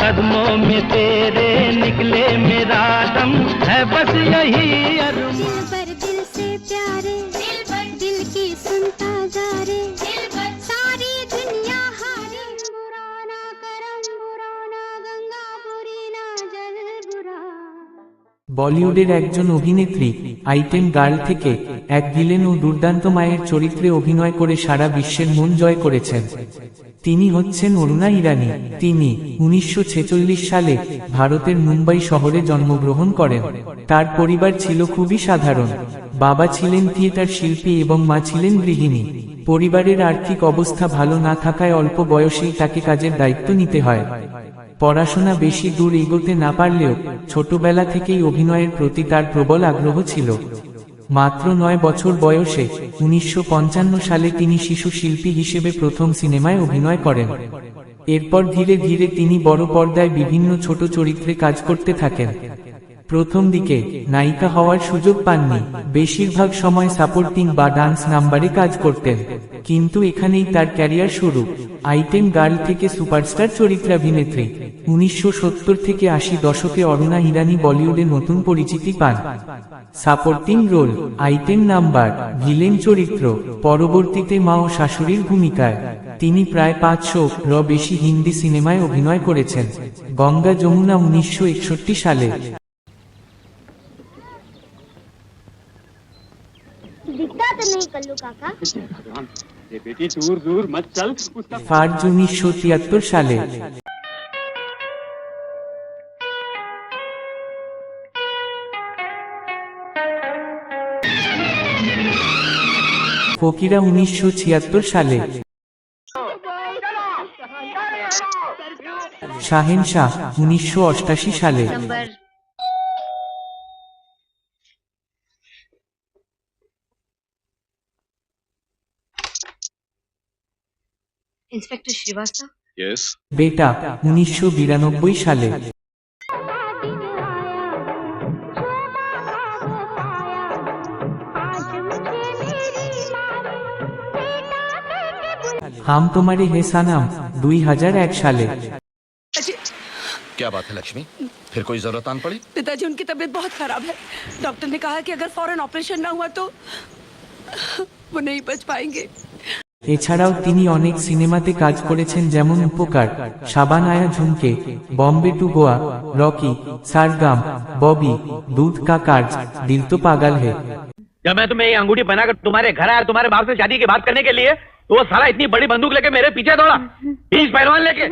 कदमों में तेरे निकले मेरा दम है बस यही अरमान। दिल पर दिल से प्यारे, दिल की सुनता जा रे, सारी दुनिया हारे। बुरा ना करम बुरा ना गंगा बुरी ना जल बुरा। বলিউডের একজন অভিনেত্রী আইটেম গার্ল থেকে এক ভিলেন ও দুর্দান্ত মায়ের চরিত্রে অভিনয় করে সারা বিশ্বের মন জয় করেছেন। তিনি হচ্ছেন অরুণা ইরানি। তিনি 1946 সালে ভারতের মুম্বাই শহরে জন্মগ্রহণ করেন। তার পরিবার ছিল খুবই সাধারণ। বাবা ছিলেন থিয়েটার শিল্পী এবং মা ছিলেন গৃহিণী। পরিবারের আর্থিক অবস্থা ভালো না থাকায় অল্প বয়সেই তাকে কাজের দায়িত্ব নিতে হয়। পড়াশোনা বেশি দূর এগোতে না পারলেও ছোটবেলা থেকেই অভিনয়ের প্রতি তার প্রবল আগ্রহ ছিল। মাত্র 9 বছর বয়সে 1955 সালে তিনি শিশু শিল্পী হিসেবে প্রথম সিনেমায় অভিনয় করেন। এরপর ধীরে ধীরে তিনি বড় পর্দায় বিভিন্ন ছোট চরিত্রে কাজ করতে থাকেন। প্রথম দিকে নায়িকা হওয়ার সুযোগ পাননি, বেশিরভাগ সময় সাপোর্টিং বা ডান্স নাম্বারে কাজ করতেন। কিন্তু এখানেই তার ক্যারিয়ার শুরু। আইটেম গার্ল থেকে সুপারস্টার চরিত্রাভিনেত্রী। 1970 থেকে 80 দশকে অরুণা ইরানি বলিউডে নতুন পরিচিতি পান। Supporting role, item number, villain চরিত্র, পরবর্তীতে মা ও শাশুড়ির ভূমিকায়। তিনি প্রায় 500 বেশি হিন্দি সিনেমায় অভিনয় করেছেন। গঙ্গা যমুনা 1961 সালে। दिखता तो नहीं कल्लू काका। ये बेटी दूर दूर मत चल। ফার্জ 1973 সালে। ফকিরা 1976 সালে। শাহেনশাহ 1988 সালে। इंस्पेक्टर श्रीवास्तव। यस। বেটা 1992 সালে। হাম তোমারে হে সানাম 2001 সালে। क्या बात है लक्ष्मी, फिर कोई जरूरत आन पड़ी? पिताजी उनकी तबीयत बहुत खराब है। डॉक्टर ने कहा कि अगर फौरन ऑपरेशन ना हुआ तो वो नहीं बच पाएंगे। এছাড়াও তিনি অনেক সিনেমাতে কাজ করেছেন, যেমন উপকার, সাবান আয়া ঝুমকে, বম্বে টু গোয়া, রকি, সারগাম, ববি, दूध का कार्ज, दिल तो पागल है। जब मैं तुम्हें ये अंगूठी बनाकर तुम्हारे घर आया तुम्हारे बाप से शादी की बात करने के लिए, तो वो साला इतनी बड़ी बंदूक लेके मेरे पीछे दौड़ा, 20 पहलवान लेके।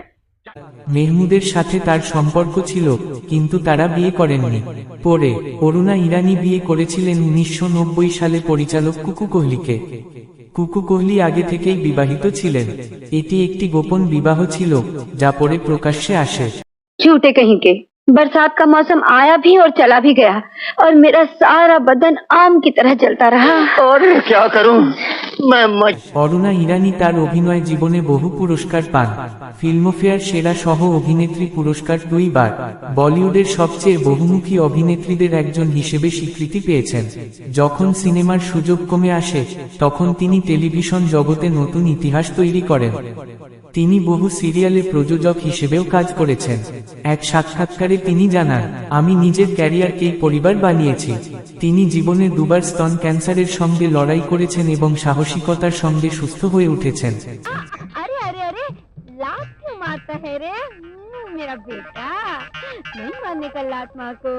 মেহমুদের সাথে তার সম্পর্ক ছিল, কিন্তু তারা বিয়ে করেননি। পরে অরুণা ইরানি বিয়ে করেছিলেন 1990 সালে পরিচালক কুকু কোহলিকে। কুকু কোহলি আগে থেকেই বিবাহিত ছিলেন। এটি একটি গোপন বিবাহ ছিল, যা পরে প্রকাশ্যে আসে। झूठे कहीं के। बरसात का मौसम आया भी और चला भी गया और मेरा सारा बदन आम की तरह जलता रहा। और क्या करूं मैं অরুণা ইরানি তার অভিনয় জীবনে বহু পুরস্কার পান। ফিল্মফেয়ার সেরা সহ অভিনেত্রী পুরস্কার 2 বার। বলিউডের সবচেয়ে বহুমুখী অভিনেত্রীদের একজন হিসেবে স্বীকৃতি পেয়েছেন। যখন সিনেমার সুযোগ কমে আসে, তখন তিনি টেলিভিশন জগতে নতুন ইতিহাস তৈরি করেন। তিনি বহু সিরিয়ালে প্রযোজক হিসেবেও কাজ করেছেন। এক সাক্ষাৎকারে তিনি জানান, আমি নিজের ক্যারিয়ারকেই পরিবার বানিয়েছি। তিনি জীবনে 2 বার স্তন ক্যান্সারের সঙ্গে লড়াই করেছেন এবং সাহসিকতার সঙ্গে সুস্থ হয়ে উঠেছেন। अरे अरे अरे लात क्यों मारता है रे मेरा बेटा, नहीं मारने का लात माँ को।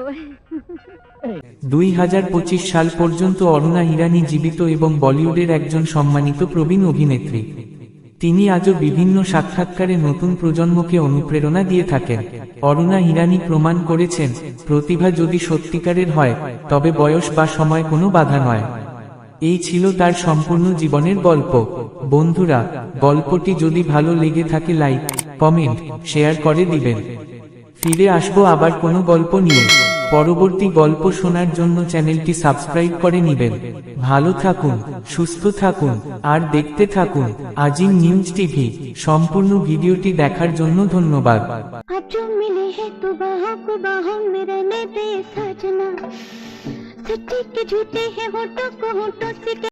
2025 সাল পর্যন্ত অরুণা ইরানি জীবিত এবং বলিউডের একজন সম্মানিত প্রবীণ অভিনেত্রী। তিনি আজও বিভিন্ন সাক্ষাৎকারে নতুন প্রজন্মকে অনুপ্রেরণা দিয়ে থাকেন। অরুণা ইরানি প্রমাণ করেছেন, প্রতিভা যদি সত্যিকারের হয়, তবে বয়স বা সময় কোনো বাধা নয়। এই ছিল তার সম্পূর্ণ জীবনের গল্প। বন্ধুরা, গল্পটি যদি ভালো লেগে থাকে লাইক, কমেন্ট, শেয়ার করে দিবেন। ফিরে আসবো আবার কোনো গল্প নিয়ে। পরবর্তী গল্প শোনার জন্য চ্যানেলটি সাবস্ক্রাইব করে নিবেন। ভালো থাকুন, সুস্থ থাকুন, আর দেখতে থাকুন আজিম নিউজ টিভি। সম্পূর্ণ ভিডিওটি দেখার জন্য ধন্যবাদ। आज जो मिले हैं तो बाहों को बाहों में रहने दे सजना, सच्चे के झूठे हैं होठों को होठों से